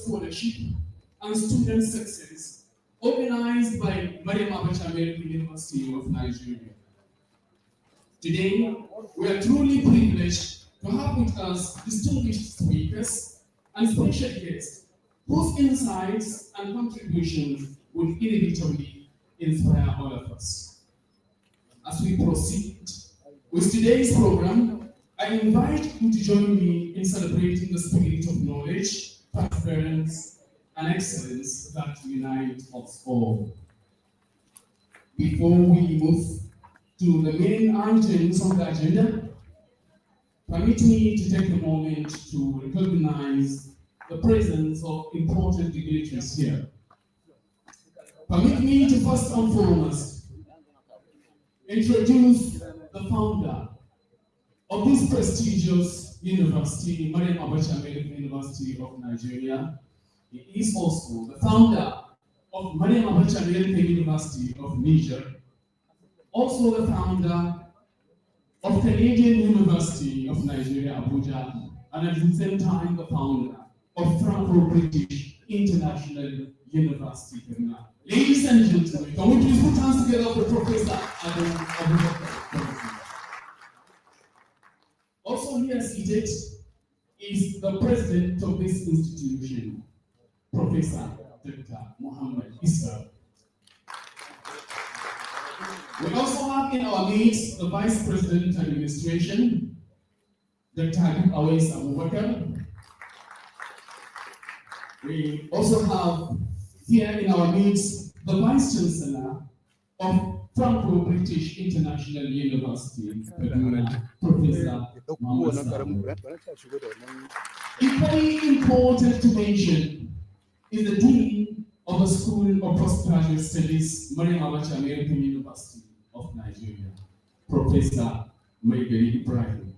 scholarship and student success organized by Maryam Abacha University of Nigeria. Today, we are truly privileged to have with us distinguished speakers and special guests whose insights and contributions will inevitably inspire all of us. As we proceed with today's program, I invite you to join me in celebrating the spirit of knowledge, perseverance, and excellence that unite us all. Before we move to the main items on the agenda, permit me to take a moment to recognize the presence of important dignitaries here. Permit me to first and foremost introduce the founder of this prestigious university, Maryam Abacha University of Nigeria. He is also the founder of Maryam Abacha University of Niger, also the founder of Canadian University of Nigeria, Abuja, and at the same time the founder of Franco-British International University, Kano. Ladies and gentlemen, can we please put hands together for Professor Adam Abu. Also here seated is the president of this institution, Professor Dr. Muhammad Issa. We also have in our midst the Vice President Administration, Dr. Hakeem Abubakar. We also have here in our midst the Vice Chancellor of Franco-British International University, Professor Muhammad. Equally important to mention is the Dean of the School of Postgraduate Studies, Maryam Abacha University of Nigeria, Professor Maigari Ibrahim.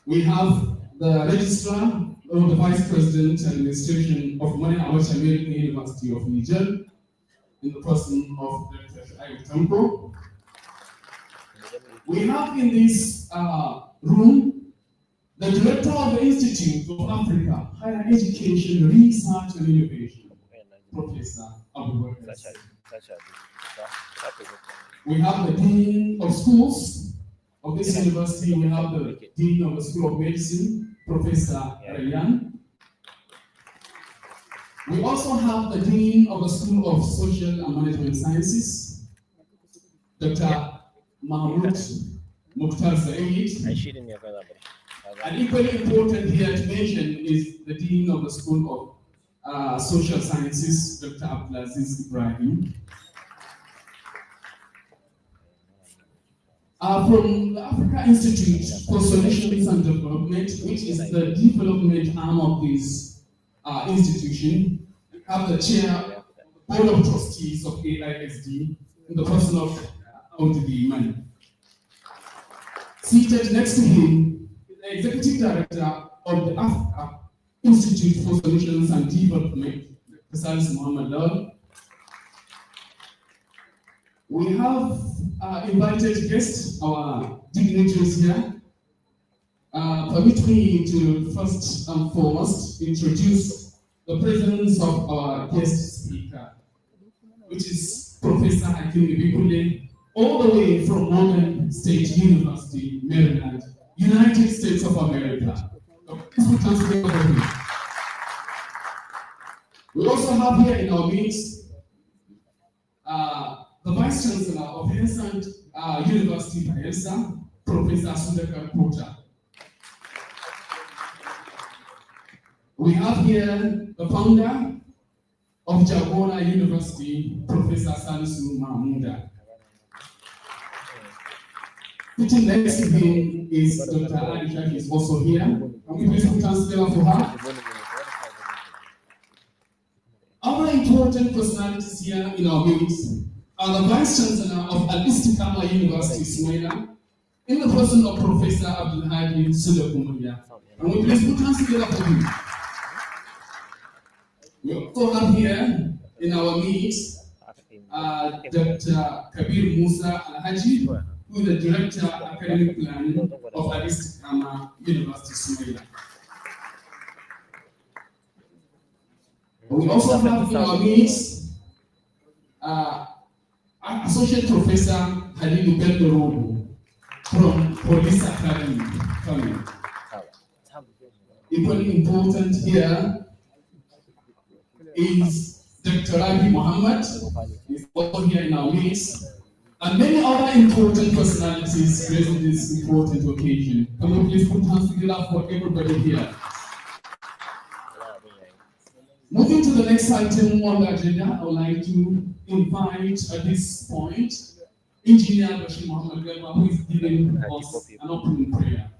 We have the Registrar of the Vice President Administration of Maryam Abacha University of Niger, in the person of Dr. Ibikunle. We have in this room the Director of the Institute of Africa, Higher Education, Research and Innovation, Professor Abubakar. We have the Dean of Schools of this university. We have the Dean of the School of Medicine, Professor Ryan. We also have the Dean of the School of Social and Management Sciences, Dr. Mahmoud Mukhtar Saeed. And equally important here to mention is the Dean of the School of Social Sciences, Dr. Abdulaziz Ibrahim. From the Africa Institute for Solutions and Development, which is the development arm of this institution, we have the Chair Board of Trustees of FRHistS in the person of the man. Seated next to him is the Executive Director of the Africa Institute for Solutions and Development, Professor Muhammad Lal. We have invited guests, our dignitaries here. Permit me to first and foremost introduce the presence of our guest speaker, which is Professor Hakeem Ibikunle, all the way from Morgan State University, Maryland, United States of America. We also have here in our midst the Vice Chancellor of Hensard University, Bayelsa, Professor Sudhakar Kota. We have here the founder of Jagona University, Professor Salisu Mahmuda. Sitting next to him is Dr. Aisha, who is also here. Can we please put hands together for her? Other important personalities here in our midst are the Vice Chancellor of Al-Istiqama University, Sumaila, in the person of Professor Abdulhadi Sudhakar. Can we please put hands together for him? We also have here in our midst Dr. Kabir Musa Al-Haji, who is the Director of Academic Planning of Al-Istiqama University, Sumaila. We also have in our midst Associate Professor Halilu Bello from Police Academy, Kano. Equally important here is Dr. Rabi Muhammad, is also here in our midst, and many other important personalities raising this important occasion. Can we please put hands together for everybody here? Moving to the next item on the agenda, I would like to invite at this point Engineer Bashir Muhammad Garba, who is giving us an opening prayer.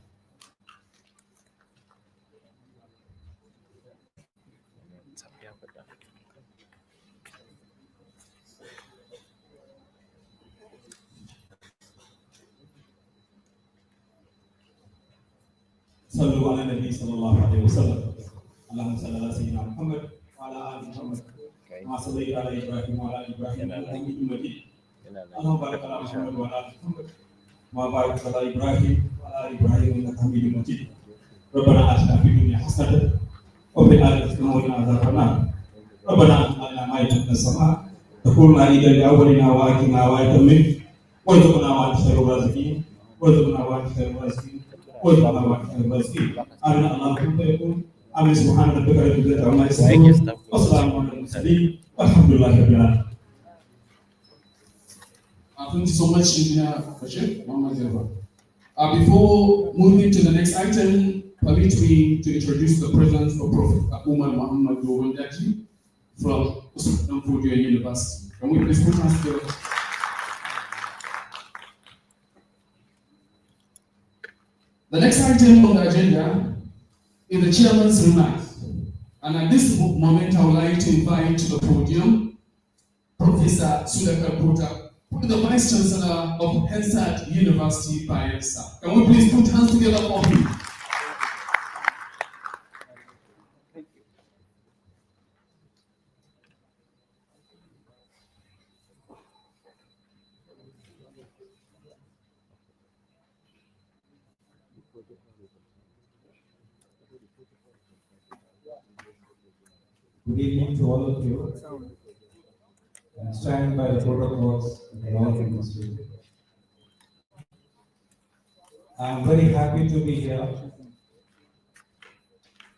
صلوا على النبي صلى الله عليه وسلم. اللهم صل على سيدنا محمد وعلى ال محمد كما صليت على ابراهيم وعلى ال ابراهيم انك حميد مجيد. اللهم بارك على محمد وعلى ال محمد كما باركت على ابراهيم وعلى ال ابراهيم انك حميد مجيد. ربنا اتنا في الدنيا حسنه وفي الاخره حسنه وقنا عذاب النار. ربنا اتنا مائده من السماء تكون عيدا لاولنا واخرنا وايه منك وارزقنا وانت خير الرازقين وارزقنا وانت خير الرازقين وارزقنا وانت خير الرازقين. امين اللهم فيكون. امين سبحان ربك رب العزه عما يصفون والسلام على المرسلين والحمد لله رب العالمين. Thank you so much, Engineer Bashir Muhammad Garba. Before moving to the next item, permit me to introduce the presence of Prophet Umar Muhammad Gowondaji from Stanford University. Can we please put hands together? The next item on the agenda is the chairman's remarks. And at this moment, I would like to invite to the podium Professor Sudhakar Kota, who is the Vice Chancellor of Hensard University, Bayelsa. Can we please put hands together for him? Good evening to all of you. I'm standing by the protocols in the law industry. I'm very happy to be here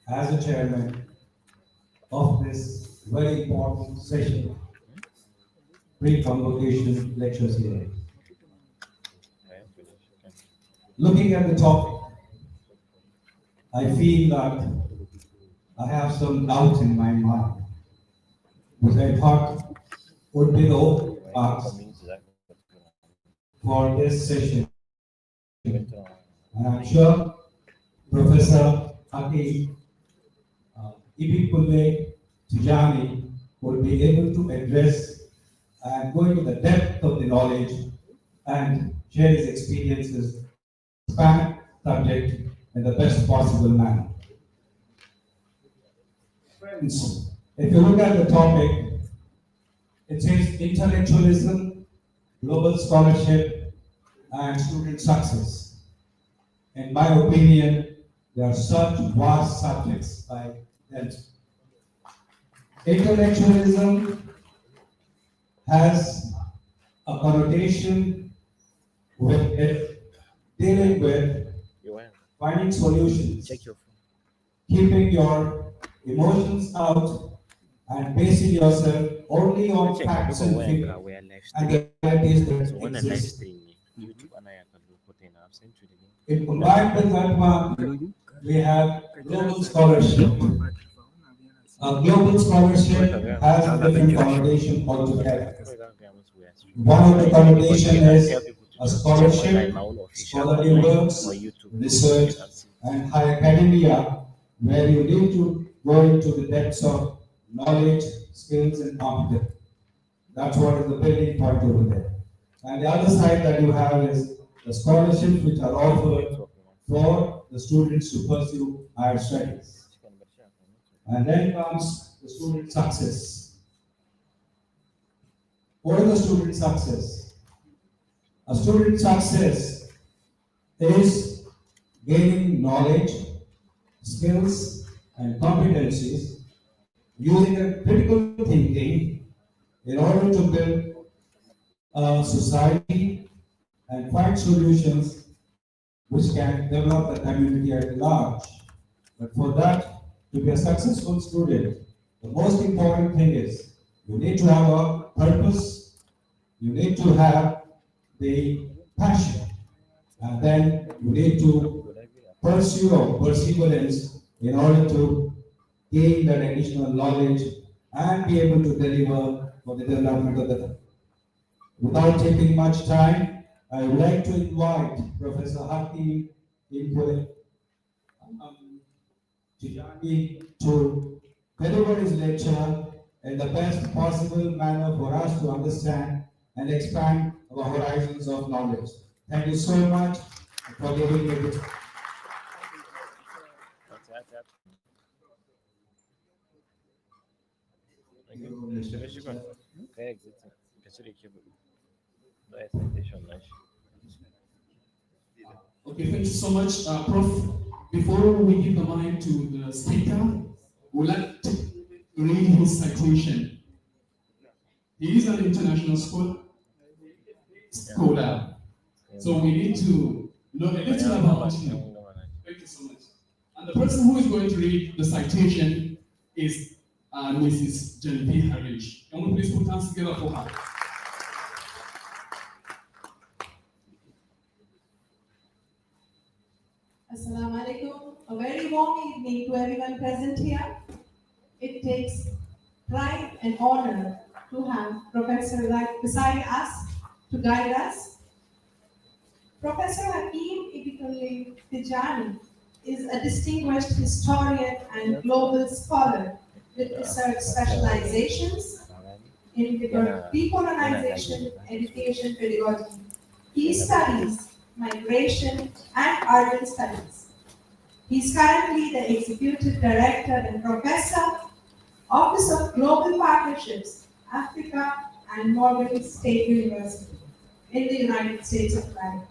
as a chairman of this very important session, Pre-Convocation lecture series. Looking at the topic, I feel that I have some doubts in my mind, which I thought would be the open path for this session. And I'm sure Professor Hakeem, Ibikunle, Tijani will be able to address and go into the depth of the knowledge and share his experiences, span subject in the best possible manner. Friends, if you look at the topic, it says intellectualism, global scholarship, and student success. In my opinion, they are such vast subjects by them. Intellectualism has a connotation with it dealing with finding solutions, keeping your emotions out and basing yourself only on facts and figures and the realities that exist. In combined with that one, we have global scholarship. A global scholarship has a different connotation altogether. One of the connotation is a scholarship, scholarly works, research, and high academia, where you need to go into the depths of knowledge, skills, and competence. That's what is the building point over there. And the other side that you have is the scholarships which are offered for the students to pursue higher studies. And then comes the student success. What is the student success? A student success is gaining knowledge, skills, and competencies using a critical thinking in order to build a society and find solutions which can develop the community at large. But for that, to be a successful student, the most important thing is you need to have a purpose, you need to have the passion, and then you need to pursue or perseverance in order to gain that additional knowledge and be able to deliver for the development of the. Without taking much time, I would like to invite Professor Hakeem Ibikunle, Tijani to deliver his lecture in the best possible manner for us to understand and expand our horizons of knowledge. Thank you so much for giving me this. Okay, thank you so much, Prof. Before we give the mic to the speaker, we'd like to read his citation. He is an international scholar, so we need to know a little about him. Thank you so much. And the person who is going to read the citation is Mrs. Genevieve Harish. Can we please put hands together for her? Assalamu alaikum. A very warm evening to everyone present here. It takes pride and honor to have Professor right beside us to guide us. Professor Hakeem Ibikunle Tijani is a distinguished historian and global scholar with research specializations in decolonization, education, pedagogy. He studies migration and urban studies. He is currently the Executive Director and Professor, Office of Global Partnerships, Africa and Morgan State University in the United States of America.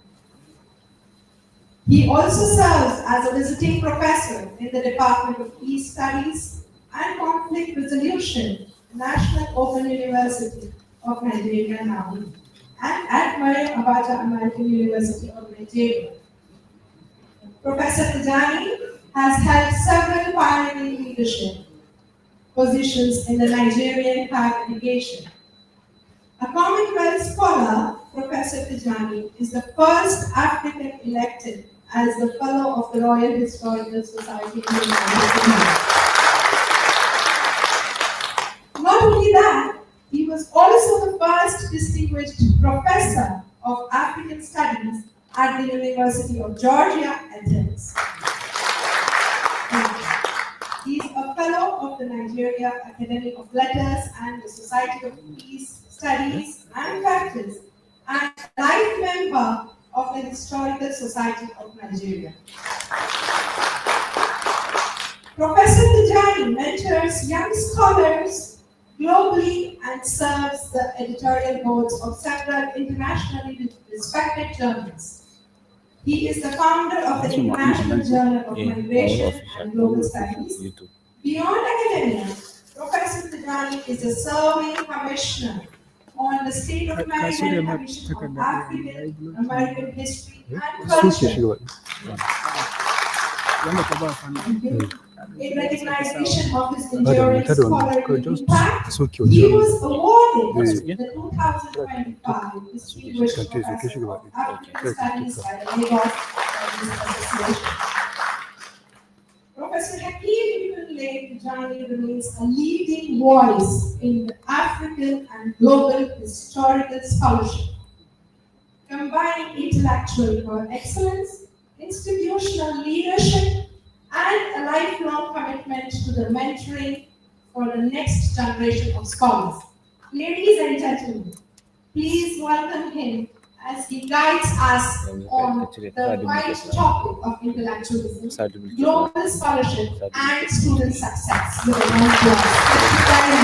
He also serves as a visiting professor in the Department of Peace Studies and Conflict Resolution, National Open University of Nigeria now, and at Maryam Abacha American University of Nigeria. Professor Tijani has held several pioneering leadership positions in the Nigerian higher education. A Commonwealth scholar, Professor Tijani is the first African elected as the Fellow of the Royal Historical Society in the United Kingdom. Not only that, he was also the first distinguished professor of African Studies at the University of Georgia, Athens. He is a fellow of the Nigeria Academy of Letters and the Society of Peace Studies and Practice, and a life member of the Historical Society of Nigeria. Professor Tijani mentors young scholars globally and serves the editorial boards of several internationally respected journals. He is the founder of the International Journal of Migration and Global Studies. Beyond academia, Professor Tijani is a serving commissioner on the State of Maryland Commission on African American History and Culture. In recognition of his enduring scholarly impact, he was awarded the 2025 Distinguished Professor of African Studies by the Lagos Association. Professor Hakeem Ibikunle Tijani remains a leading voice in the African and global historical scholarship, combining intellectual excellence, institutional leadership, and a lifelong commitment to the mentoring for the next generation of scholars. Ladies and gentlemen, please welcome him as he guides us on the wide topic of intellectualism, global scholarship, and student success. With a round of applause.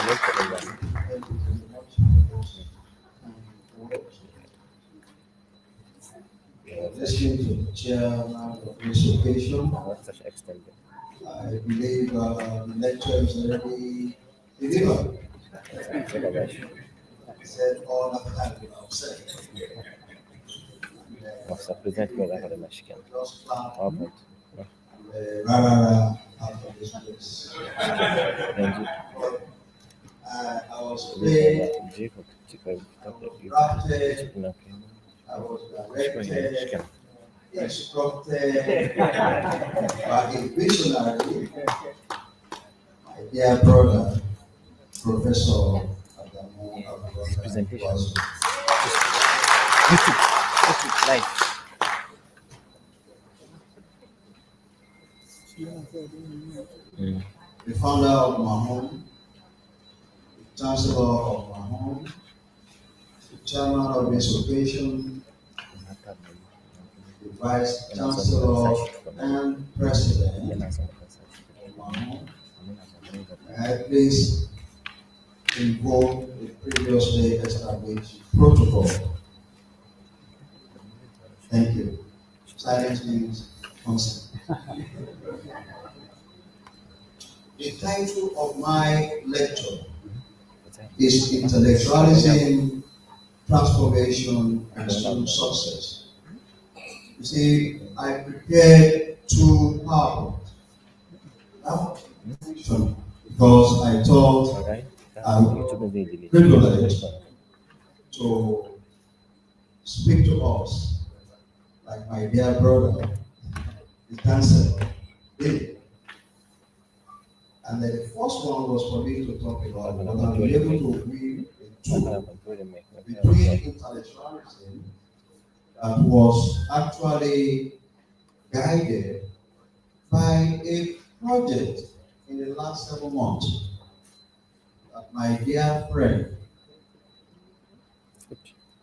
Thank you very much. Listening to the chairman of this occasion, I believe the lecture is already delivered. Said all that I have said. Nossa, apresente que vai dar mexicano. Just clap Ó, pronto. after this place. Entendi. I was paid, Digo que vai drafted, não, I was mexicano. directed, instructed by a visionary, my dear brother, Professor Adamu Abubakar. Presentation. Was Live. the founder of my home, the Chancellor of my home, the Chairman of this occasion, the Vice Chancellor and President of my home. I please invoke the previously established protocol. Thank you. Silence means consent. The title of my lecture is Intellectualism, Transformation, and Student Success. You see, I prepared two PowerPoints because I thought I'm privileged to speak to us like my dear brother, the Chancellor, did. And then the first one was for me to talk about what I'm able to read between intellectualism that was actually guided by a project in the last 7 months that my dear friend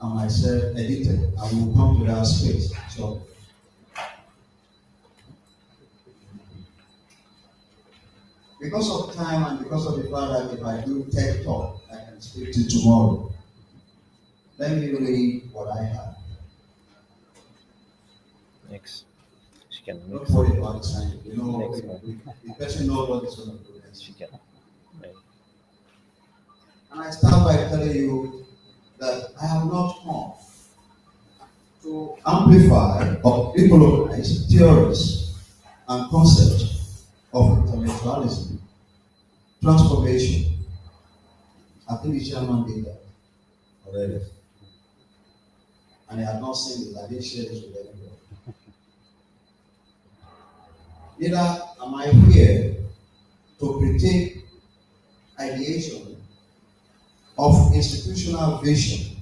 and myself edited, and we'll come to that space. So, because of time and because of the fact that if I do TED Talk, I can speak to tomorrow, let me read what I have. Next. She can Don't mix. worry about the sign. You know, Next one. the person knows what is going to do next. She can. Right. And I start by telling you that I have not come to amplify or popularize theories and concepts of intellectualism, transformation. I think the chairman did that already. And I have not seen it. I didn't share this with anybody. Neither am I here to critique ideation of institutional vision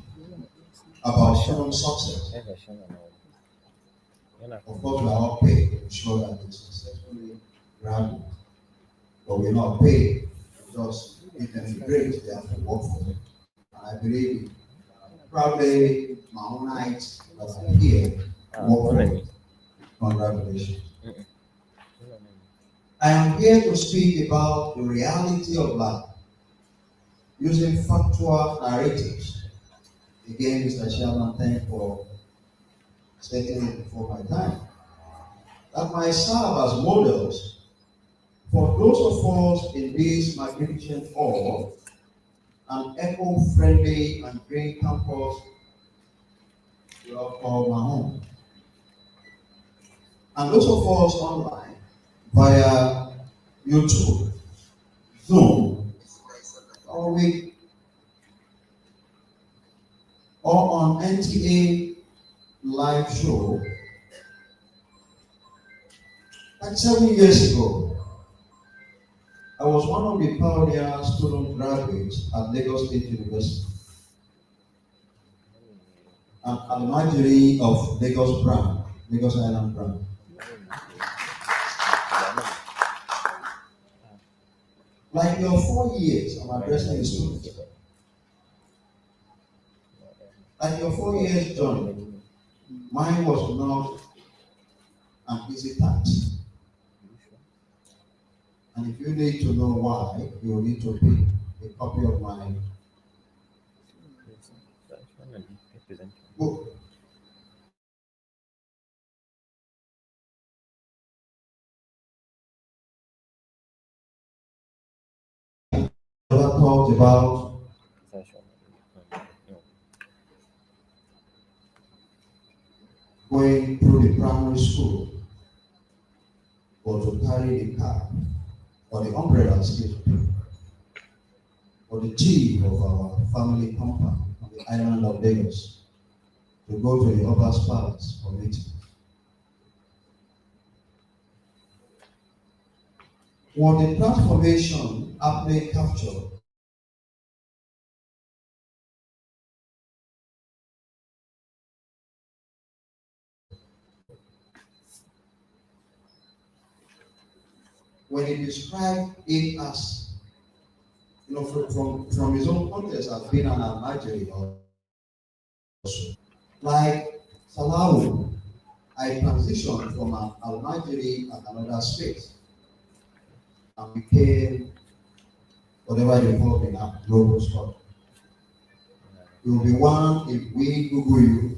about human success. Of course, we are all paid to ensure that it's successfully granted, but we're not paid because it can be great, they have to work for it. And I believe probably my own nights that are here work for it. Congratulations. I am here to speak about the reality of life using factual narratives. Again, Mr. Chairman, thank you for stating it before my time. That might serve as models for those of us in this magnificent hall and eco-friendly and green campus we all call my home. And those of us online via YouTube, Zoom, or on NTA live show. Like 7 years ago, I was one of the pioneer student graduates at Lagos State University, an alumni of Lagos Brand, Lagos Island Brand. Like your 4 years, I'm addressing the students. Like your 4 years journey, mine was not an easy task. And if you need to know why, you will need to pick a copy of my book. talked about going through the primary school or to carry the car or the umbrella, excuse me, or the chief of our family compound on the island of Lagos to go to the Oba's palace for meeting. What the transformation aptly captured when he described it as, from his own context as being an almajiri also. Like Salawu, I transitioned from an almajiri at another space and became whatever you call me now, global scholar. You'll be one if we Google you.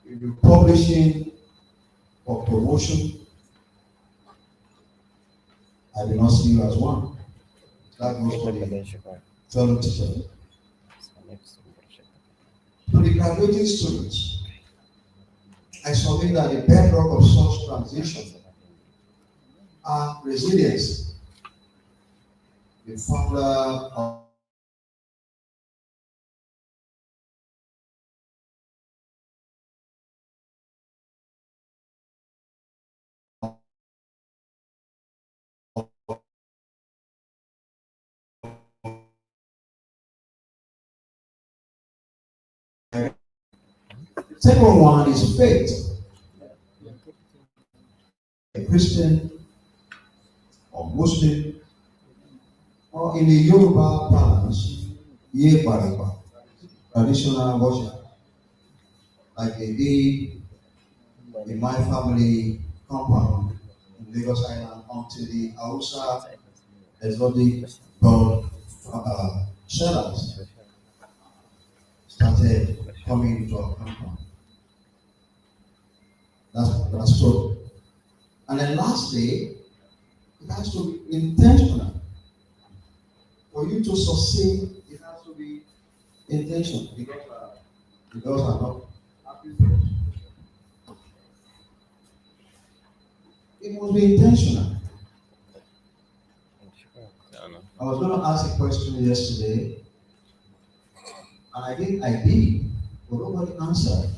You'll be publishing for promotion. I do not see you as one. That goes for the fellow teacher. To the graduating students, I submit that the bedrock of such transition are resilience, the founder of second one is faith. A Christian or Muslim or in the Yoruba parlance, Ye Bariba, traditional worship, like they did in my family compound in Lagos Island until the Hausa exotic god sellers started coming into our compound. That's true. And then lastly, it has to be intentional. For you to succeed, it has to be intentional because I'm not happy. It must be intentional. I was going to ask a question yesterday, and I did, but nobody answered.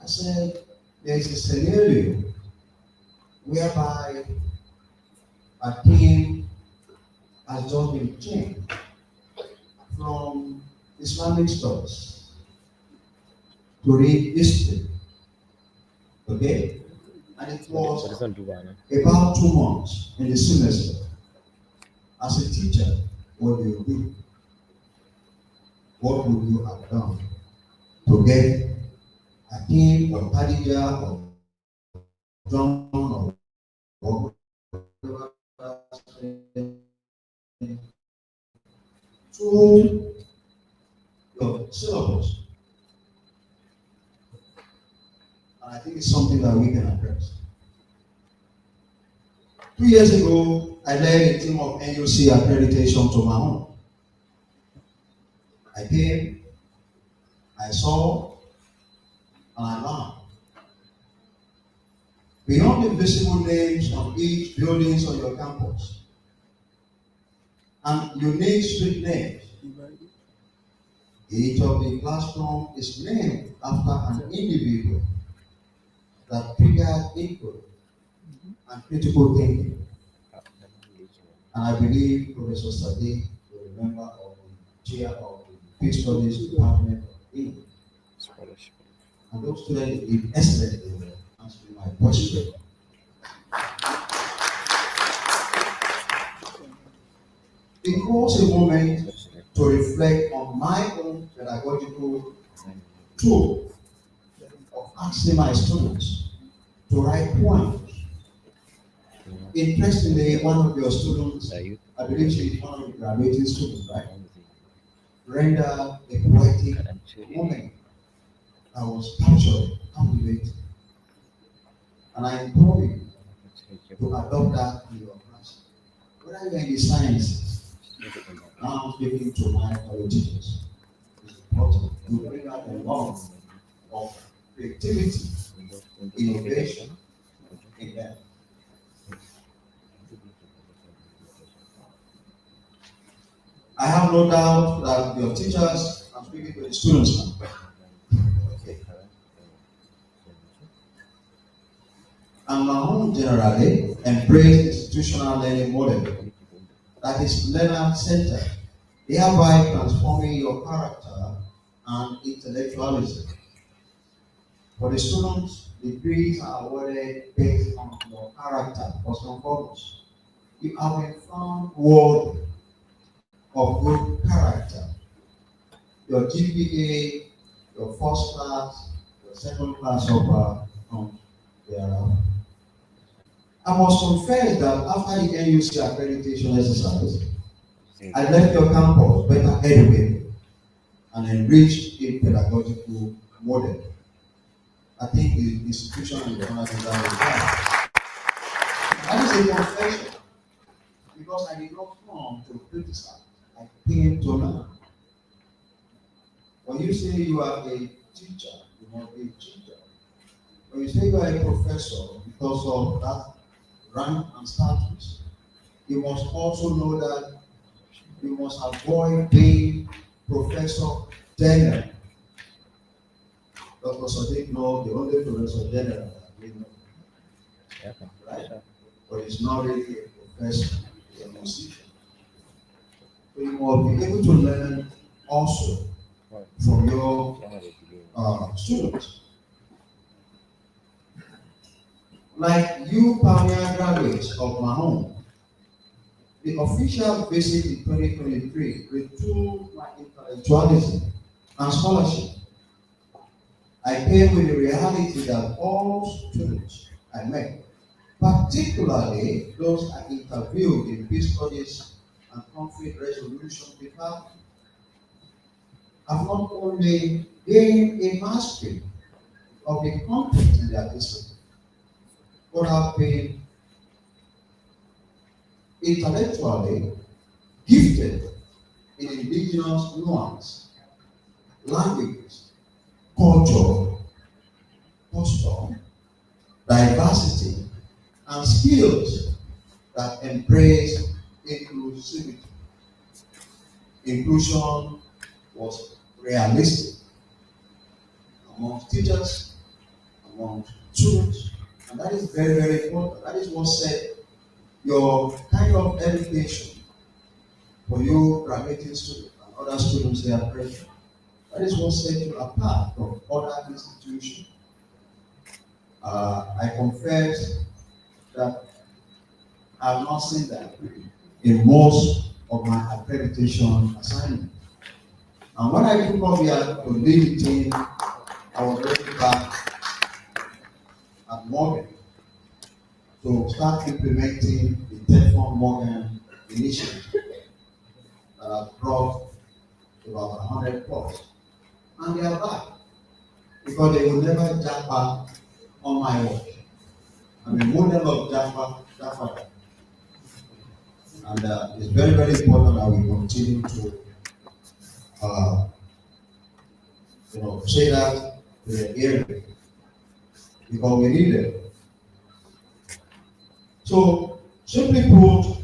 I said, there is a scenario whereby Hakeem has just been changed from Islamic studies to read history. Okay? And it was about 2 months in the semester. As a teacher, what do you do? What would you have done to get Hakeem or Khadija or John or through your syllabus? And I think it's something that we can address. 2 years ago, I led a team of NUC accreditation to my home. I came, I saw, and I learned. Beyond the visible names of each buildings on your campus and unique street names, each of the classroom is named after an individual that triggered input and critical thinking. And I believe Professor Sadiq will remember of the chair of the Peace Studies Department of English. And those students did excellently well answering my question. It was a moment to reflect on my own pedagogical tool of asking my students to write poems. Interestingly, one of your students, I believe she is one of the graduating students, right? Render a poetic moment that was captured. debate. And I implore you to adopt that in your class. Whether you're in the sciences, now I'm speaking to my fellow teachers. It's important to bring out a lot of creativity, innovation in them. I have no doubt that your teachers, I'm speaking to the students now. Okay. And Mahmoud generally embraced institutional learning model that is learner-centered, thereby transforming your character and intellectualism. For the students, degrees are awarded based on your character, first and foremost. You have been found worthy of good character. Your GPA, your first class, your second class upper comes thereafter. I must confess that after the NUC accreditation exercise, I left your campus better educated and enriched in pedagogical model. I think the institution is the one that is a confession, because I did not come to criticize, I came to learn. When you say you are a teacher, you must be a teacher. When you say you are a professor, because of that rank and status, you must also know that you must avoid being Professor General. Dr. Sadiq knows the only Professor General that we know. Right? But it's not really a professor, it's a musician. So you must be able to learn also from your students. Like you pioneer graduates of Mahon, the official visit in 2023 retooled my intellectualism and scholarship. I came with the reality that all students I met, particularly those I interviewed in peace studies and conflict resolution department, have not only gained a mastery of the content in their discipline, but have been intellectually gifted in indigenous nuance, languages, culture, custom, diversity, and skills that embrace inclusivity. Inclusion was realistic among teachers, among students, and that is very, very important. That is what set your kind of education for you graduating students and other students here present. That is what sets you apart from other institutions. I confess that I have not seen that in most of my accreditation assignments. And when I took up here to lead the team, I was already back at Morgan to start implementing the Teflon Morgan initiative that has brought about 100 plus. And they are back because they will never jump back on my work. I'm a model of Jaffa. And it's very, very important that we continue to say that to the area because we need it. So, simply put,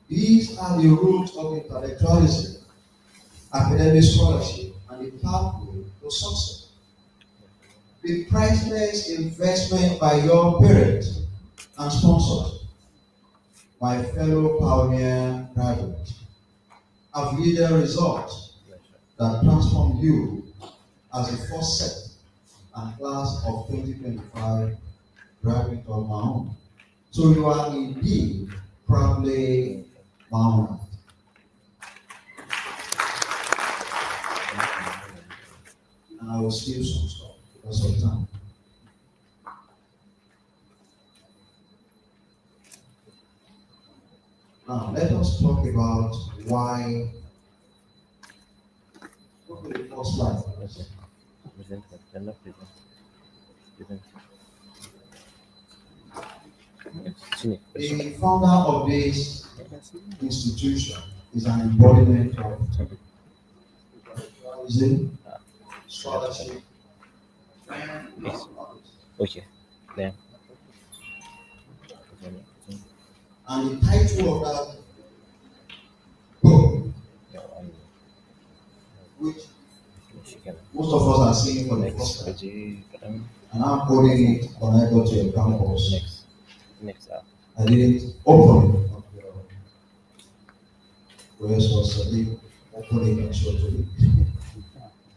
these are the roots of intellectualism, academic scholarship, and the pathway to success. The priceless investment by your parents and sponsors, my fellow pioneer graduates, have yielded results that transform you as the first set and class of 2025 graduate of Mahon. So you are indeed proudly Mahon. And I will steal some stuff because of time. Now let us talk about why. Go to the first slide. The founder of this institution is an embodiment of intellectualism, scholarship, and Yes. Okay. Then. and the title of that book, which most of us are seeing for the first time, and I'm holding it when I go to your campus. Next. I didn't open it. Where was the opening and show to it?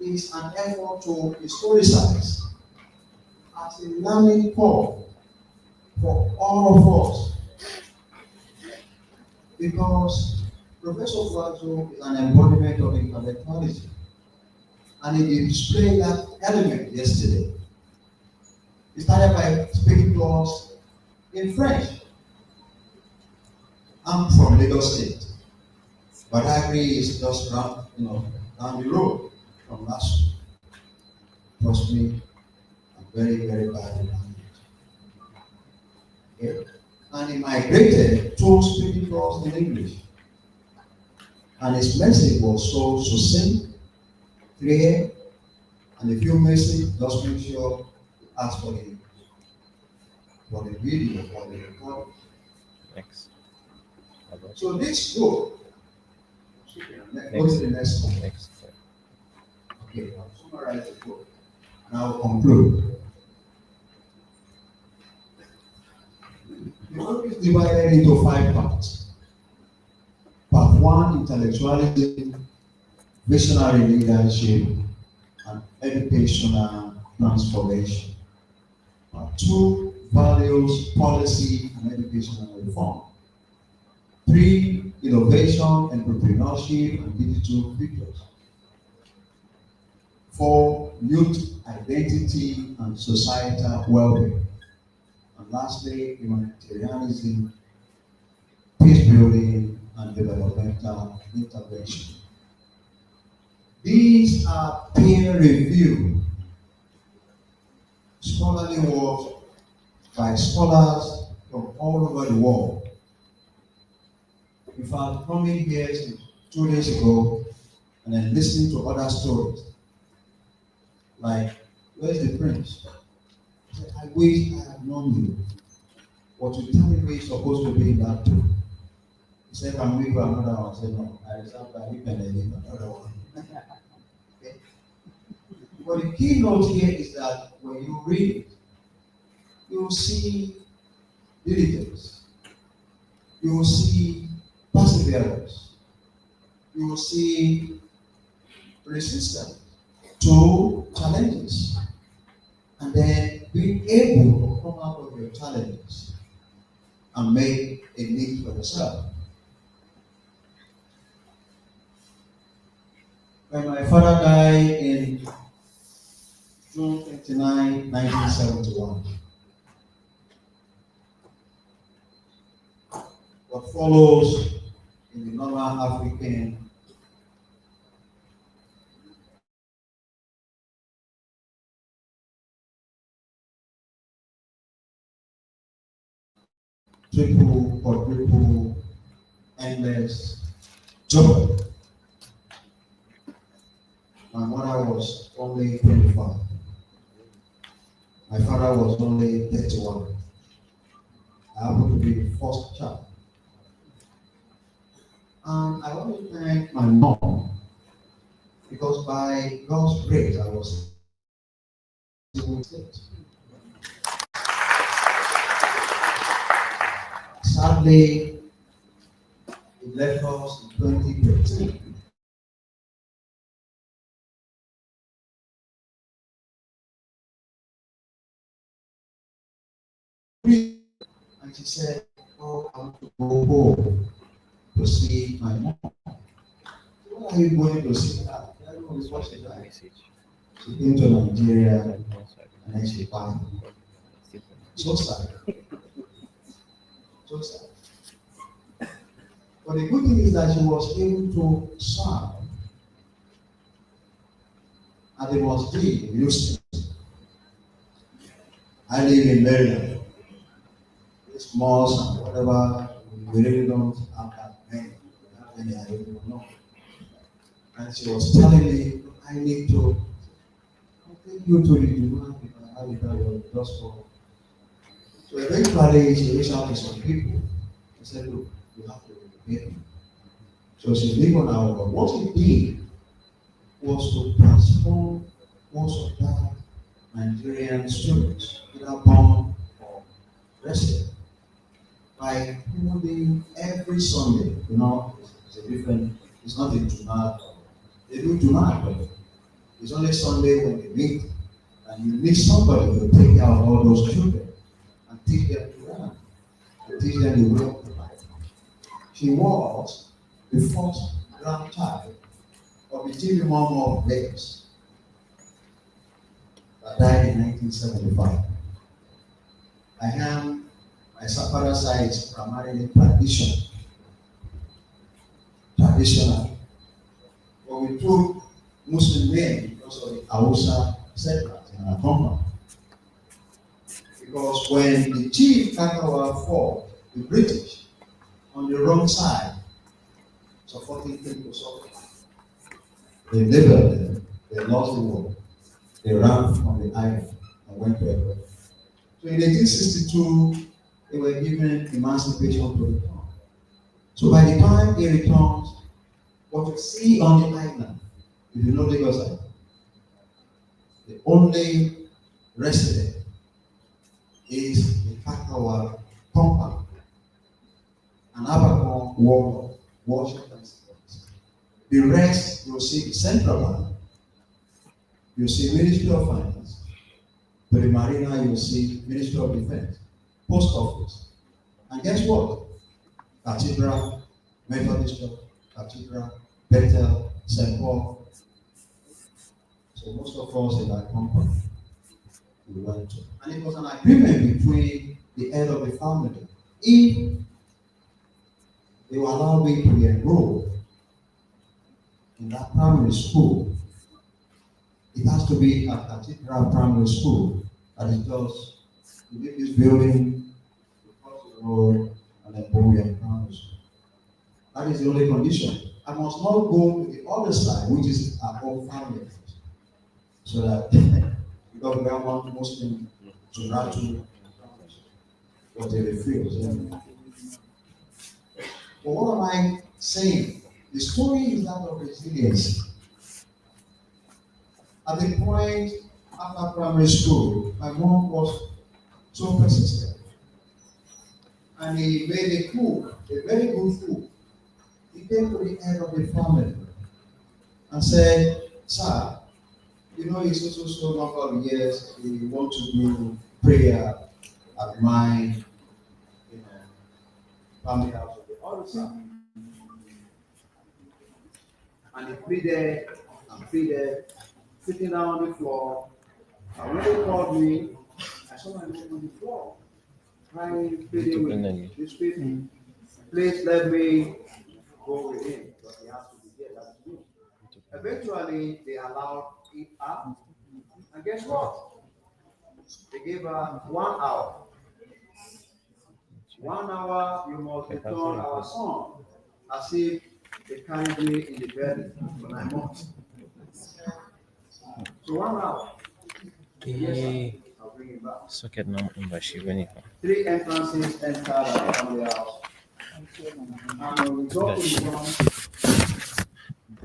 It's an effort to historicize as a learning curve for all of us. Because Professor Guazo is an embodiment of intellectualism. And he displayed that element yesterday. He started by speaking to us in French. I'm from Lagos State. But Agri is just down the road from Nassau. Trust me, I'm very, very bad in language. Okay? And he migrated to speaking to us in English. And his message was so succinct, clear, and if you miss it, just make sure you ask for the video, for the recording. Next. So this book, go to the next one. Next. Okay, I'll summarize the book and I'll conclude. The book is divided into 5 parts. Part 1, intellectualism, visionary leadership, and educational transformation. Part 2, values, policy, and educational reform. 3, innovation, entrepreneurship, and digital futures. 4, youth identity and societal well-being. And lastly, humanitarianism, peace building, and developmental intervention. These are peer-reviewed scholarly works by scholars from all over the world. In fact, coming here 2 days ago and then listening to other stories, like, where's the prince? I said, I wish I had known you. What you tell me is supposed to be in that book. He said, can we go another one? I said, no, I reserve that you can edit another one. Okay. But the key note here is that when you read it, you will see diligence, you will see perseverance, you will see resistance to challenges, and then being able to come out of your challenges and make a need for yourself. When my father died in June 29, 1971, what follows in the normal African triple, quadruple, endless joy. My mother was only 25. My father was only 31. I happened to be the first child. And I want to thank my mom because by God's grace I was able to it. Sadly, it left us in 2013. And she said, oh, I want to go home to see my mom. What are you going to see her? I don't know what she died. She came to Nigeria and then she died. So sad. So sad. But the good thing is that she was able to serve at the mosque in Houston. I live in Maryland. This malls and whatever, we really don't have that many. We have many, I don't know. And she was telling me, I need to take you to the demand if I have it just for. So eventually she reached out to some people. She said, look, you have to relocate me. So she lived on our own. What she did was to transform most of that Nigerian students that are born or resident by holding every Sunday. It's a different, it's not in Jumat. They do Jumat, but it's only Sunday when they meet. And you need somebody to take care of all those children and teach them to learn, and teach them the way of life. She was the first grandchild of the chief imam of Lagos that died in 1975. My father's side is primarily traditional. But we took Muslim men because of the Hausa settlers in our compound. Because when the chief Kano fought the British on the wrong side, supporting people suffer, they labeled them, they lost the war, they ran from the island and went to Ecuador. So in 1862, they were given emancipation to return. So by the time they returned, what you see on the island, if you know Lagos Island, the only resident is the Kakawa compound, an Abacha wall of Washington State. The rest, you'll see the Central Bank, you'll see Ministry of Finance, to the Marina, you'll see Ministry of Defense, Post Office. And guess what? Cathedral, Methodist Church, Cathedral, Bethel, St. Paul. So most of us in that company, we went to. And it was an agreement between the head of the family. If they will allow me to be enrolled in that primary school, it has to be a Cathedral primary school that is just within this building, across the road, and then Bowian primary school. That is the only condition. I must not go to the other side, which is our own family. So that because we don't want Muslims to rattle what they refuse. But what am I saying? The story is that of resilience. At the point after primary school, my mom was so persistent. And he made a coup, a very good coup. He came to the head of the family and said, sir, it's so number of years, we want to do prayer at my family house of the altar. And he pleaded and pleaded, sitting down on the floor. And when they called me, I saw my name on the floor, crying, pleading with this people. Please let me go with him, because he has to be there. That's me. Eventually, they allowed it up. And guess what? They gave her 1 hour. 1 hour, you must return our son, as if they carried me in the belly for 9 months. So 1 hour. Yes, I'll bring it back. Socket number in 3 entrances entered our family house. And when we got to the front,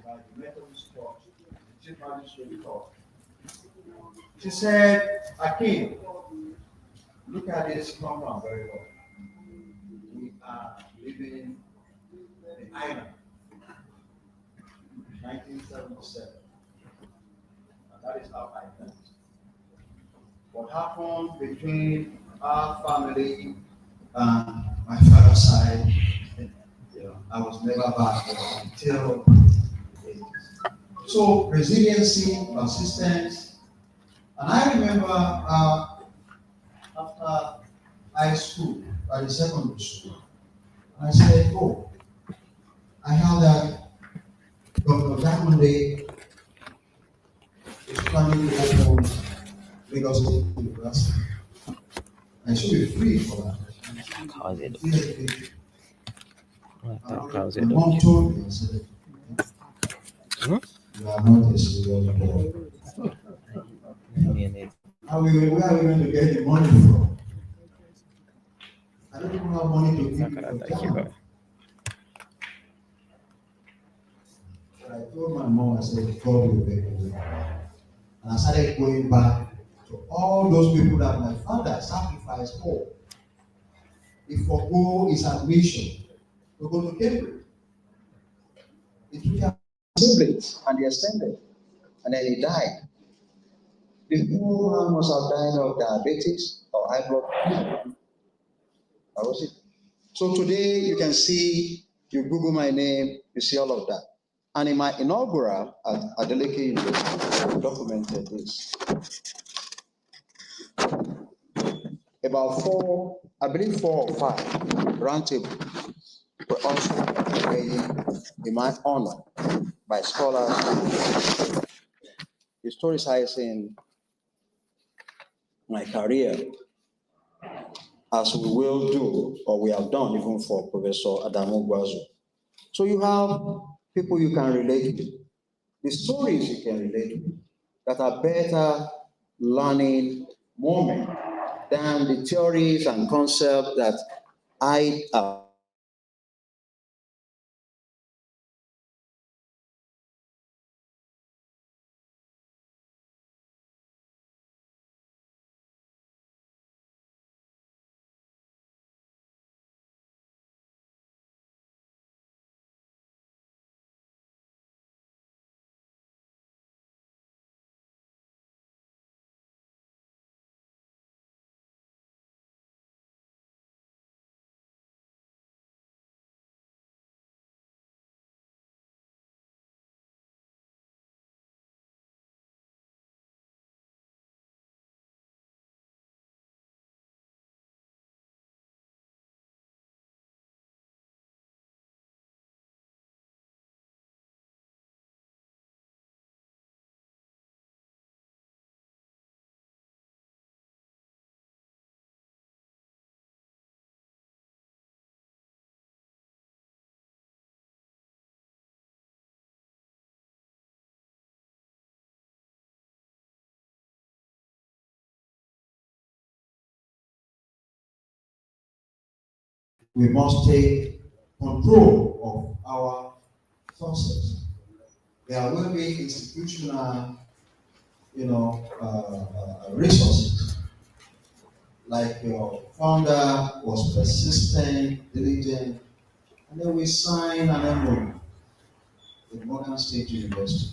by the Methodist Church, the Chief Magistrate Court, she said, Hakeem, look at this compound very well. We are living in Island, 1977. And that is how I met. What happened between our family and my father's side, I was never back until the 80s. So resiliency, persistence, and I remember after high school, by the secondary school, I said, oh, I heard that Dr. Ibikunle is planning to open Lagos State University. I should be free for that. How's it? How's The it? mom told me, I said, Hmm? you are not a serious boy. Where are we going to get the money from? I don't even have money to give you for job. But I told my mom, I said, God will make a way. And I started going back to all those people that my father sacrificed for. He forgo his admission to go to Cambridge. He took care of his siblings and the extended. And then he died. The whole man must have died of diabetes or high blood pressure. That was it. So today you can see, you Google my name, you see all of that. And in my inaugural at Adeleke University, I documented this. About 4 or 5 round tables were also made in my honor by scholars. Historicizing my career, as we will do, or we have done even for Professor Adamu Gwazu. So you have people you can relate with, the stories you can relate with, that are better learning moment than the theories and concepts that I we must take control of our sources. There will be institutional, resources. Like your founder was persistent, diligent, and then we signed an MOU with Morgan State University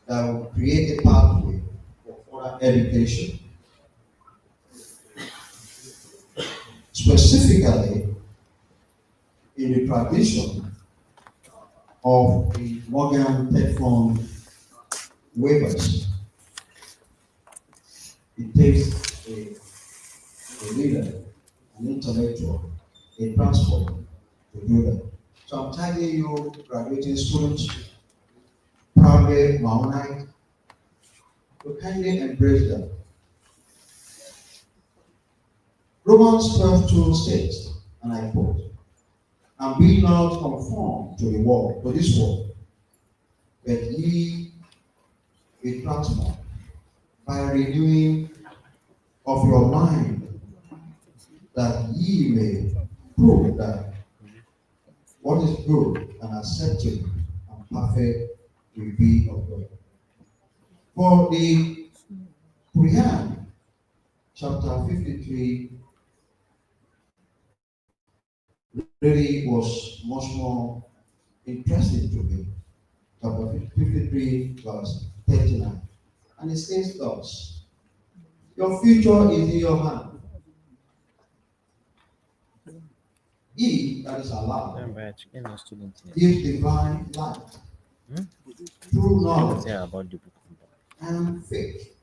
that will create a pathway for further education. Specifically, in the tradition of the Morgan Tech Fund waivers, it takes a leader, an intellectual, a transformer to do that. So I'm telling you, graduating students, proudly Maonite, to kindly embrace them. Romans 12:2 states, and I quote, "And be not conformed to the world, to this world, but ye be transformed by renewing of your mind, that ye may prove that what is good and acceptable and perfect will be of God." For the Quran, chapter 53, really was much more interesting to me. Chapter 53, verse 39. And it says thus, "Your future is in your hand. He that is alive gives divine light through knowledge About the book. and faith.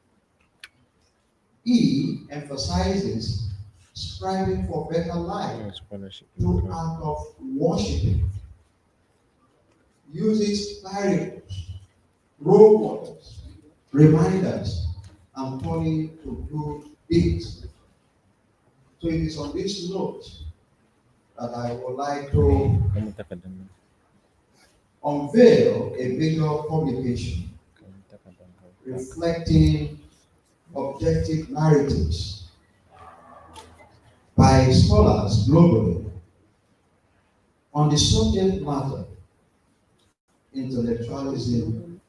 He emphasizes striving for better life Scholarship. through act of worshiping. Uses parables, role models, reminders, and calling to good bit. So it is on this note that I would like to unveil a major publication reflecting objective narratives by scholars globally on the subject matter intellectualism,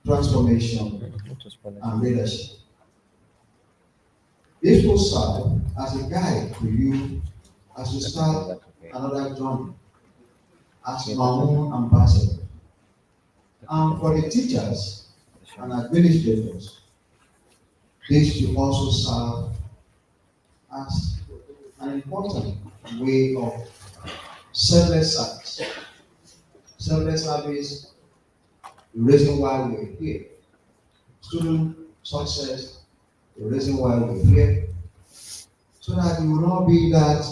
transformation, and leadership. This will serve as a guide to you as you start another journey as my own ambassador. And for the teachers and administrators, this will also serve as an important way of selfless service. Selfless service, the reason why we're here. Student success, the reason why we're here. So that you will not be that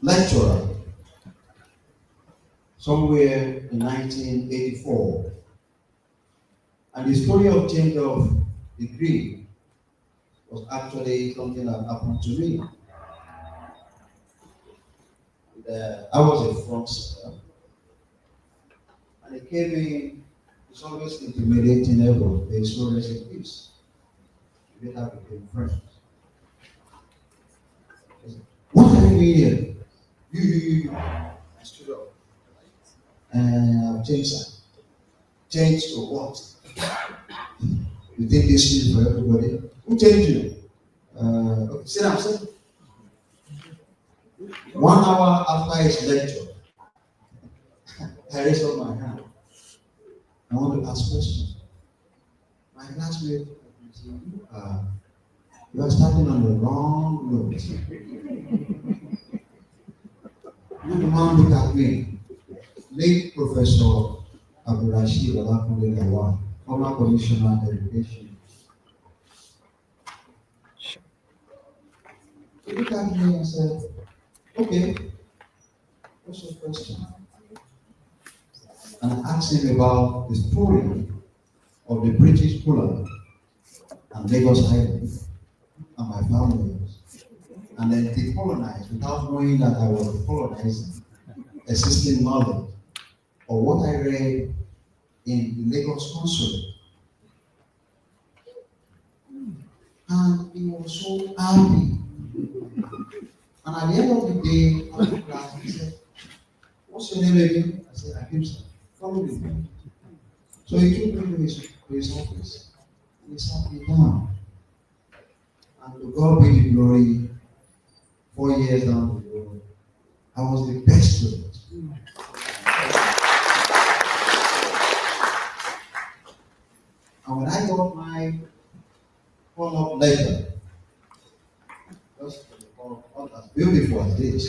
lecturer somewhere in 1984. And the story of change of degree was actually something that happened to me. I was a front setter, and it came in, it's always intimidating ever. There's no recipes. We better become friends. What are you doing here? You. I stood up. And I've changed that. Changed to what? You think this is for everybody? Who changed you? Okay, sit down. 1 hour after his lecture, I raised up my hand. I want to ask questions. My classmate, you are starting on the wrong note. You man look at me. Late Professor FRHistS, former Commissioner of Education. He looked at me and said, okay, what's your question? And I asked him about the story of the British colony and Lagos Island and my family. And then decolonized without knowing that I was colonizing existing knowledge or what I read in the Lagos consulate. And he was so happy. And at the end of the day, after class, he said, what's your name again? I said, Hakeem, sir. Follow me. So he took me to his office. He sat me down. And to God be the glory, 4 years down the road, I was the best student. And when I got my follow-up letter, just as beautiful as this,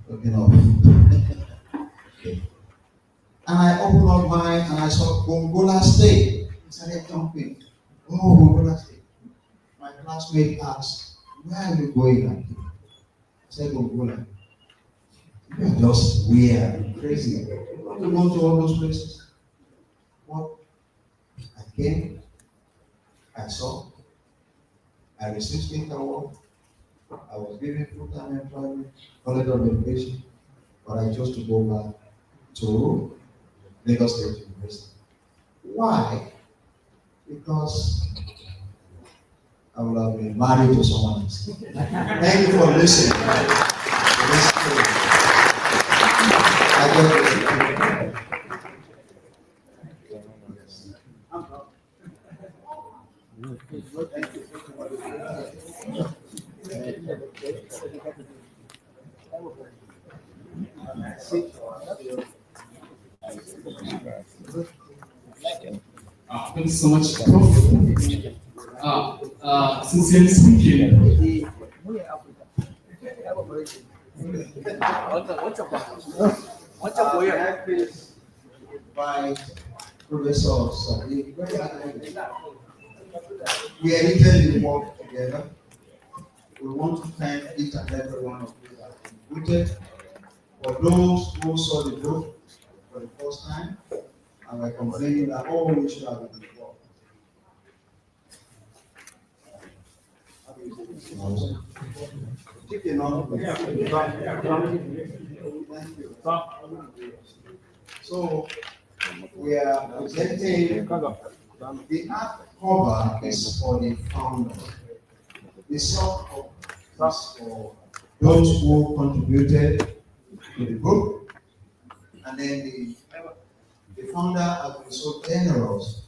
looking up. Okay. And I opened up mine and I saw Gongola State. I started jumping. Oh, Gongola State. My classmate asked, where are you going? I said, Gongola. You are just weird and crazy. You want to go to all those places? What? I came, I saw, I received state award, I was given full-time employment, college of education, but I chose to go back to Lagos State University. Why? Because I would have been married to someone else. Thank you for listening. Thank you so much, Prof. Sincerely speaking, by Professor Sudhakar. We edited the work together. We want to thank each and every one of you that contributed. For those who saw the book for the first time and were complaining that, oh, we should have been involved. So we are presenting the art cover is for the founder. The soft cover is for those who contributed to the book, and then the founder has been so generous.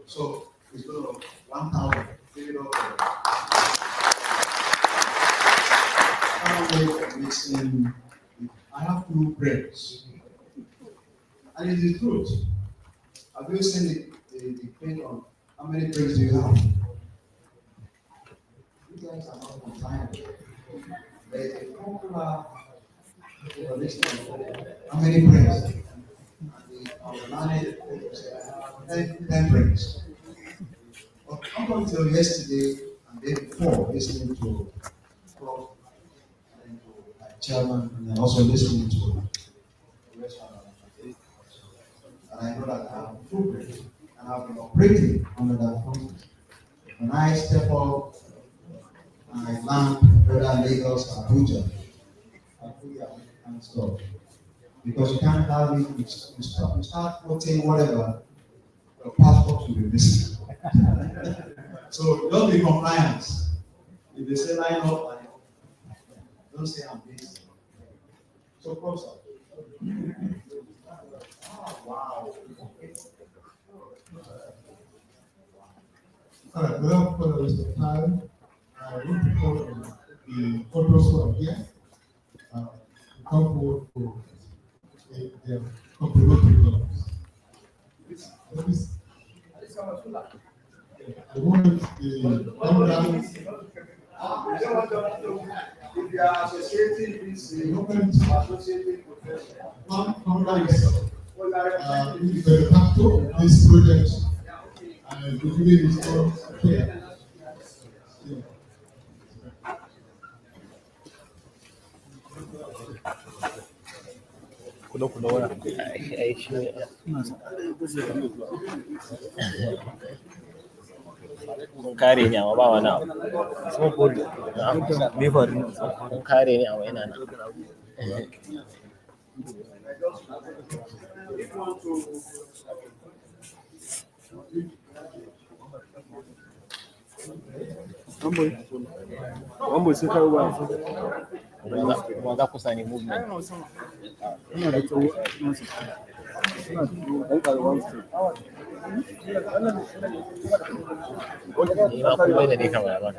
So it's going to 1,000. Give it up. I have 2 brains. And it is truth. Have you seen the print on how many brains do you have? You guys are not compliant. There is a popular how many brains? And the organic 10 brains. But up until yesterday and day before, listening to Prof and to Chairman, and also listening to the rest of the and I know that I have 2 brains and I've been operating under that context. When I step up and I land whether Lagos or Abuja, I fully and stop. Because you can't have it, you start putting whatever, your passport will be missing. So don't be compliant. If they say line up, don't say I'm busy. So close up. Oh, wow. All right, without further waste of time, I want to call on the photos who are here to come forward for their complimentary gloves. The moment the founder, If you are associating this, the moment associating founder is the factor of this project, and the feeling is not clear. Kun kare ni amma ba wani abu. Me faru? Kun kare ni amma ina nan. One boy, Sudhakar, Kuma za ku sani movement. Ni ma kun bai da ni kamar ba.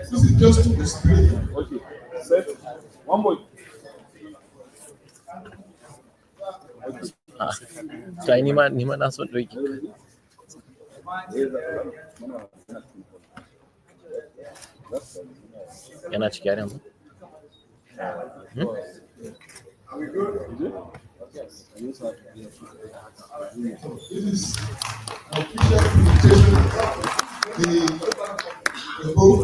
This is just to display. okay, set, one boy. To ai ni ma na so ɗauki. Yana ciki har yanzu. This is official presentation the book.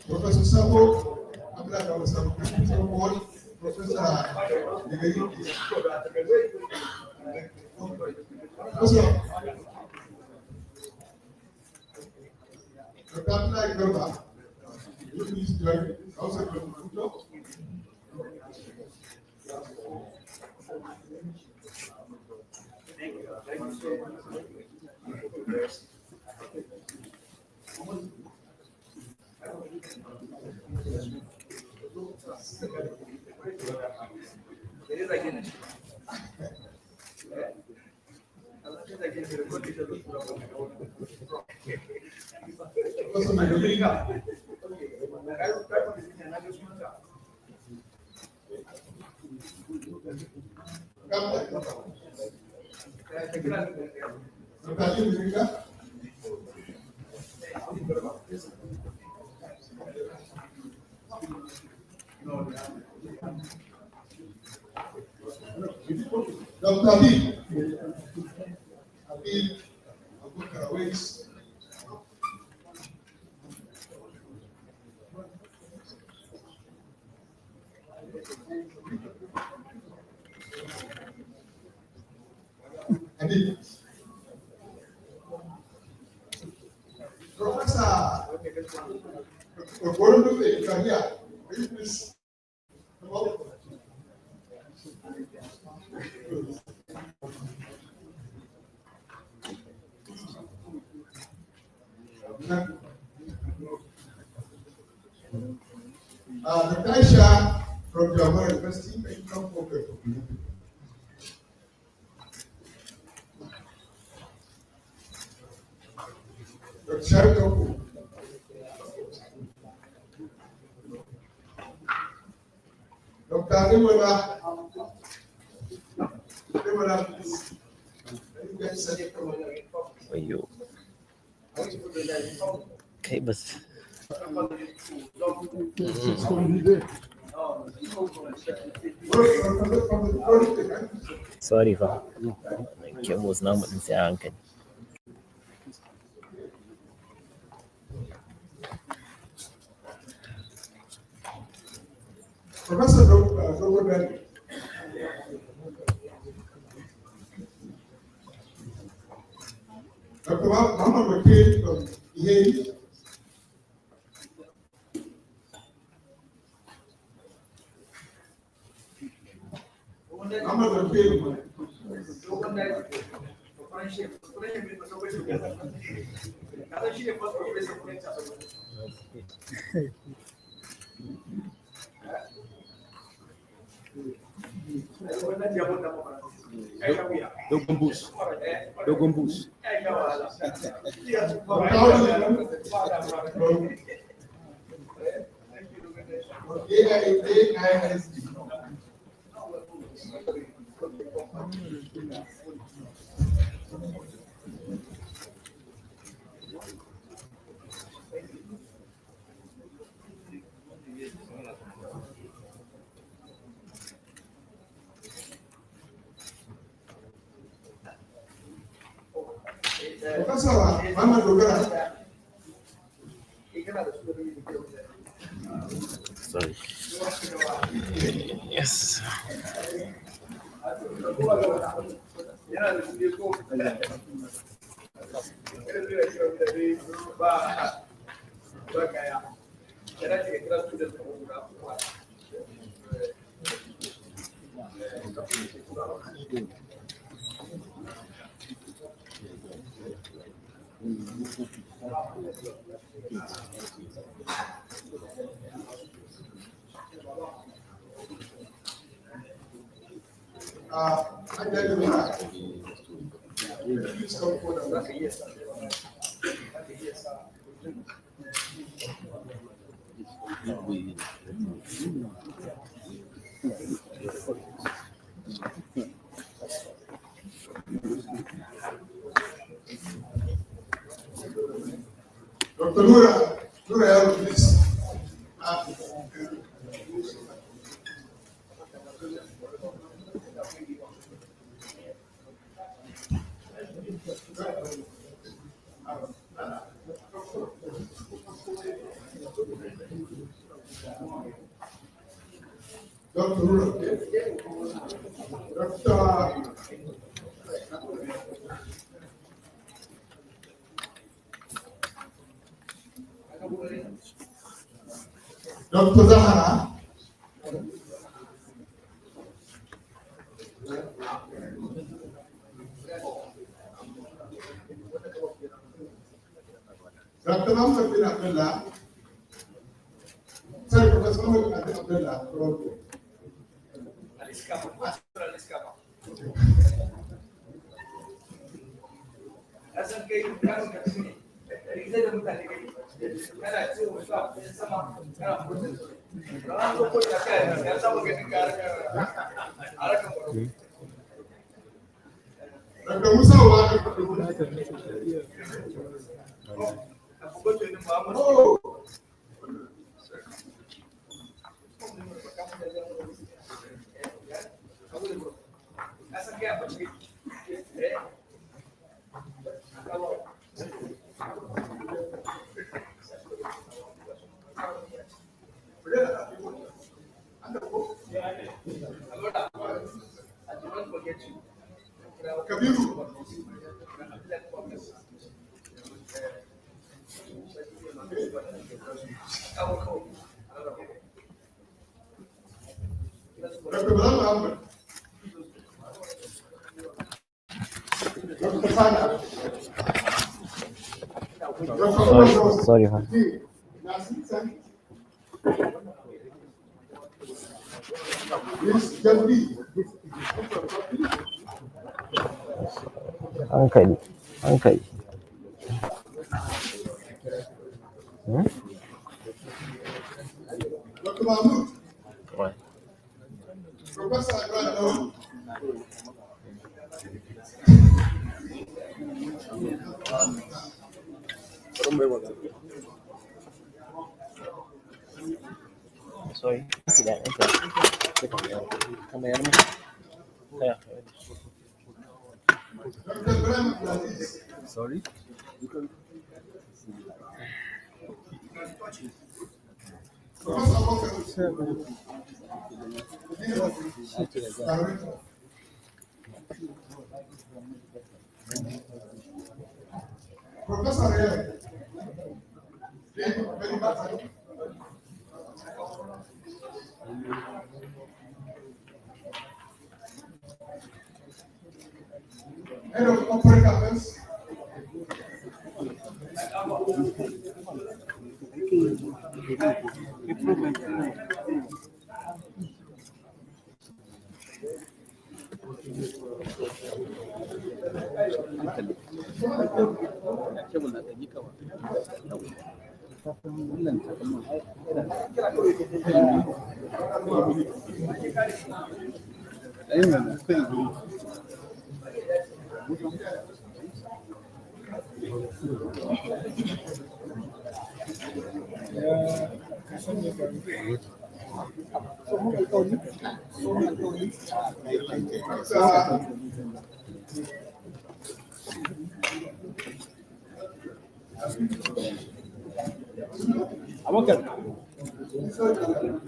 Professor Sabo, Professor Dr. Habib Abubakar. Habib. Professor, according to the career, please come up. The Taisha from Jamaica University, may come forward. The Chairperson. Dr. Adimola, please. Wayo. Kai bas. Sorry fa. Kemos namu din sai a hankali. Professor Dr. Dr. Muhammad Wakil from Yale. Muhammad Wakil. Dogon bus. Dogon bus. Professor Muhammad Dogara. Sorry. Yes. Dr. Nura, please. Dr. Dr. Zahara. Dr. Muhammad bin Abdullah. Sorry, Professor Muhammad bin Abdullah. Dr. Musa Oh. Sorry, hankali, hankali. Dr. Mahmoud. What? Professor Agrado. Sorry, tidak ada. Kamera ni. Ya. Dr. Ibrahim Abdulaziz. Sorry? Professor Abacha. Professor Ray. Head of Corporate Affairs.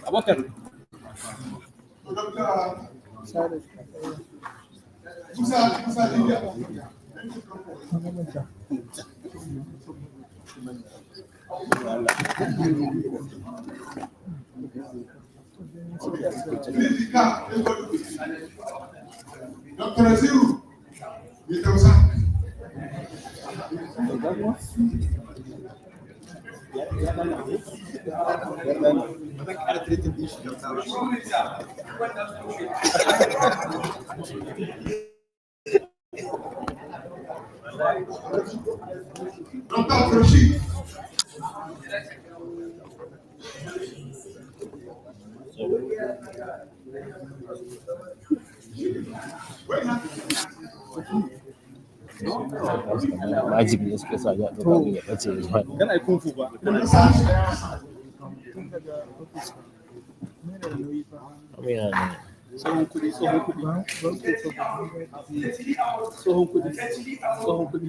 Abacha. Musa Libya. Dr. Aziru. Dr. Rashid. Magic ne suke sa ya ɗauka abin ya ɓace ya zuwa. Kana kung fu ba? Amina ne. Tsohon kuɗi. Tsohon kuɗi.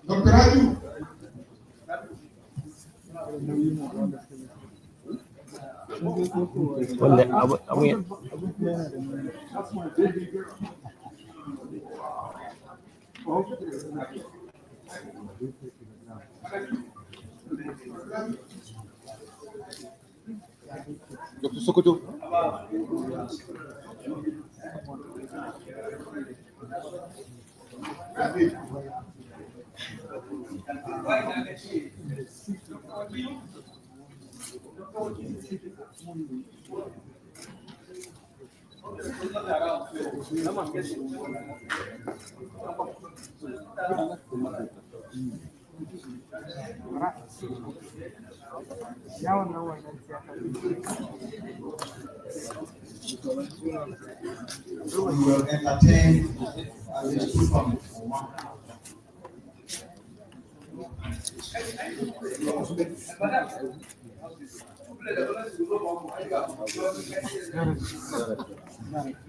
Dr. Raju. wanda abu ya Dr. Sokoto. We will entertain these two comments for one.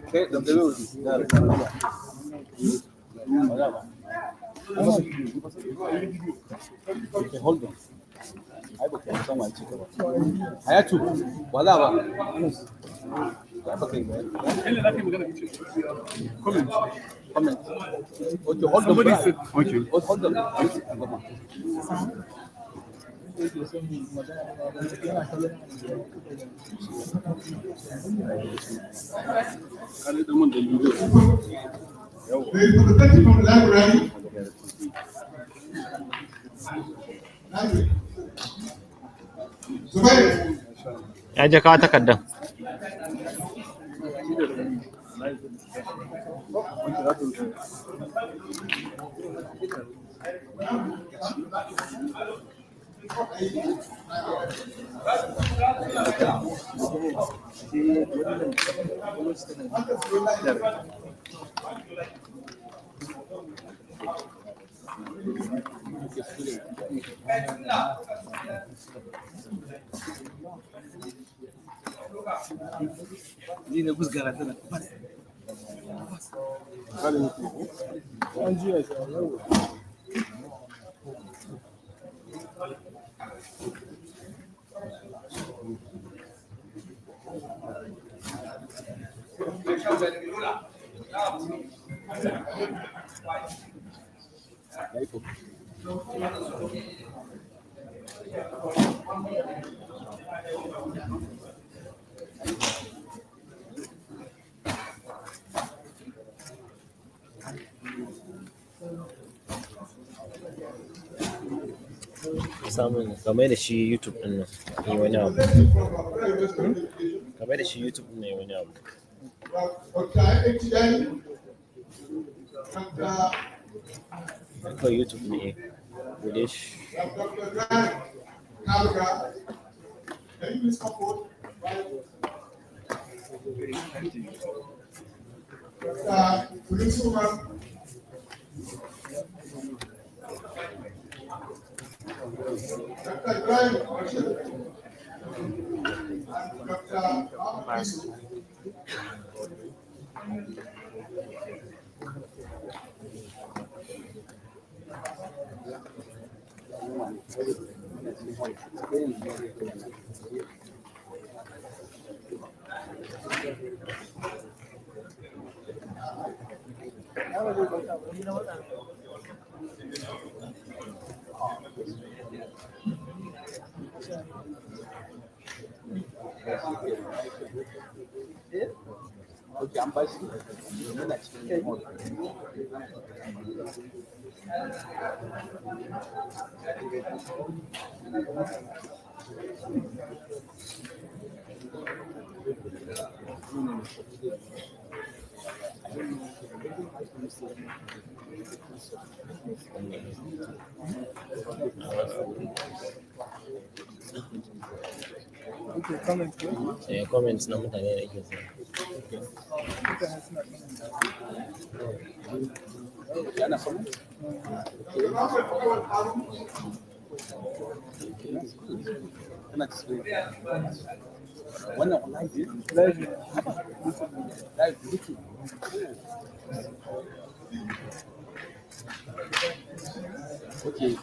Okay, the bill is okay, hold on. I will get someone to go. I had to. Whatever. Okay. Comment. Okay, hold on. Okay. Hold on. Representative from the library. Zubair. ya je kawo takardar. Samun game da shi YouTube din nan yi wani abu. Game da shi YouTube din nan yi wani abu. Kawai YouTube ne bude shi. Okay, I'm bicycling. Comments na mutane da ke so. Yana comment? Kana display. Wannan online ne? Live YouTube. Okay.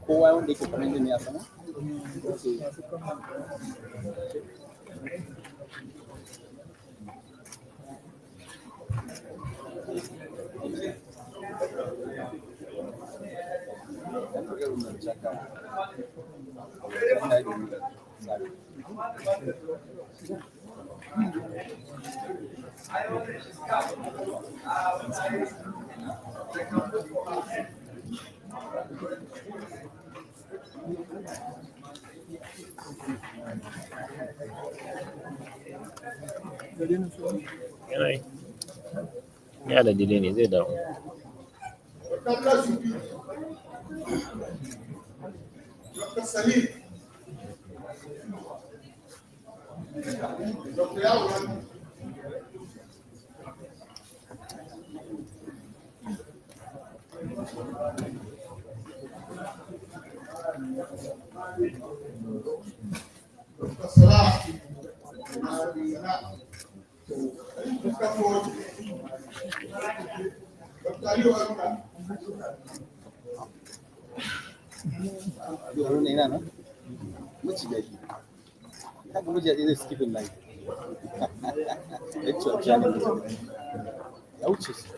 Kowa wanda yake comment ne ya sama? Yanayi. Ya da delay ne zai dawo. Dr. Salim. Dr. Yawon. Dr. Salah. Dr. Ford. Dr. Ali Waka. Yau ne na maciyayi. Haka maciyayi zai skipin line. Ya ce wa jani ya wuce su.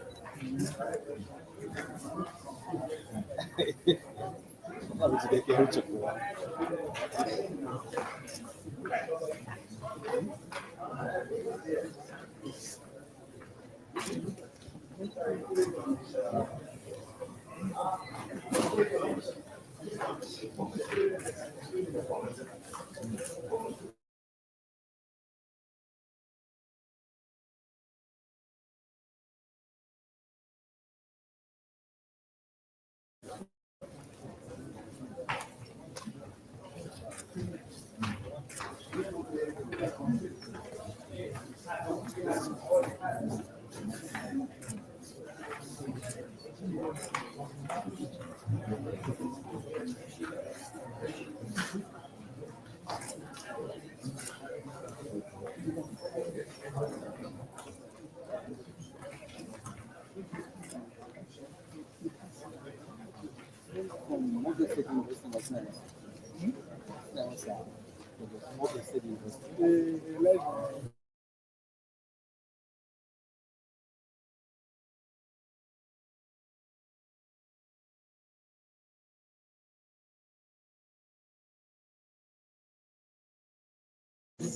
Ba mu da ke wuce kowa.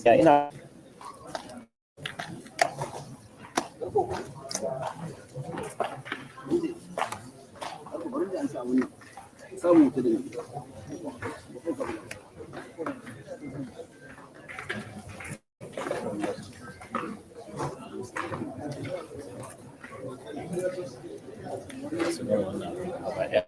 Ya ina. Samun ta da Su gama wannan gaba ɗaya.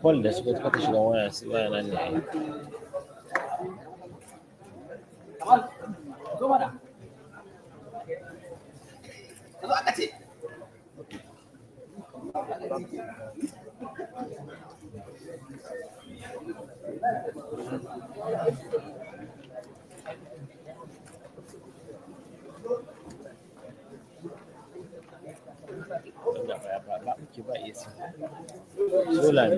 Paul da suka shiga waya nan ne ai. Ba muke ba iya sa. Sola ne.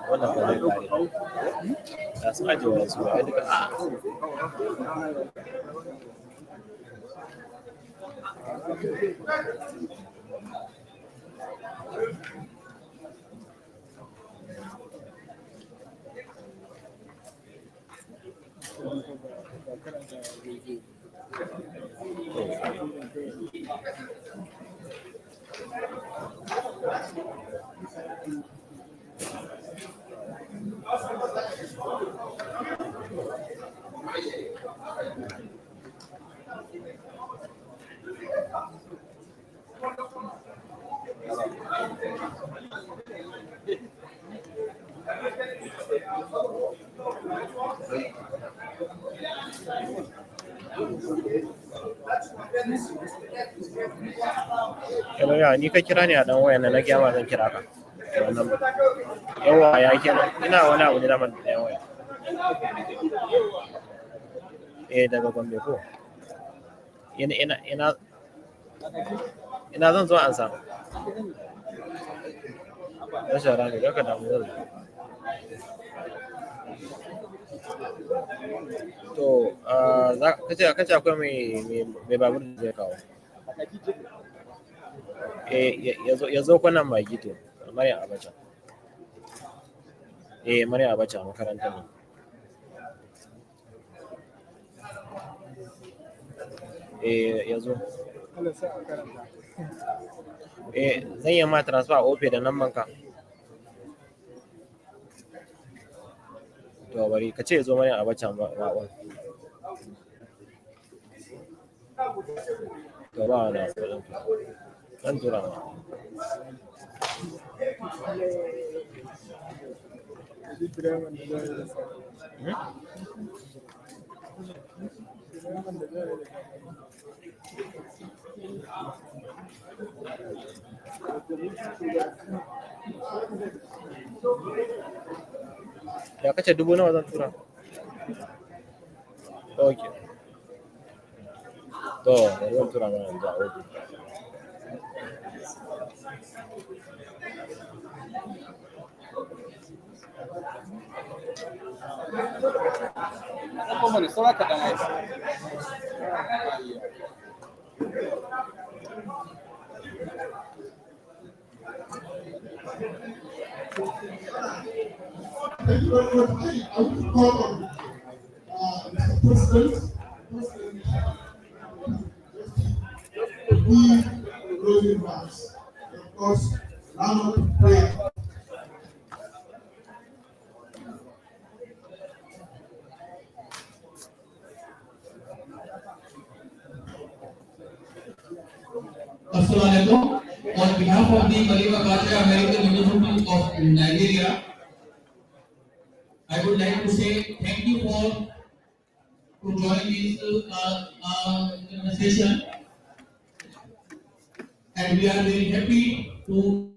Wannan ba zai kare ba. Da sun ajiye wa su ai duka. Hello, ya ni ka kira ni a dan wayan nan na gyama zan kira ka. Wannan yawa ya kenan. Ina wani abu ne da man da waya. Daga Gombe ko. Ina zan zo an samu. Rashin rani da ka damu zan zo. To, kace akwai mai babur da zai kawo. Ya zo kwanan magi to, Maryam Abacha. Maryam Abacha makaranta ne. Ya zo. Zan yi ma transfer a ofe da nan manka. To bari ka ce ya zo Maryam Abacha ba. To ba wani abu ɗan tura ma. Ya kace 1000 zan tura? Ok. To, bari zan tura mana yanzu a ofe. Thank you very much. I want to call on Mr. President to be closing remarks. Of course, now to pray. Assalamualaikum. On behalf of the Maryam Abacha American University of Nigeria, I would like to say thank you for to join this session, and we are very happy to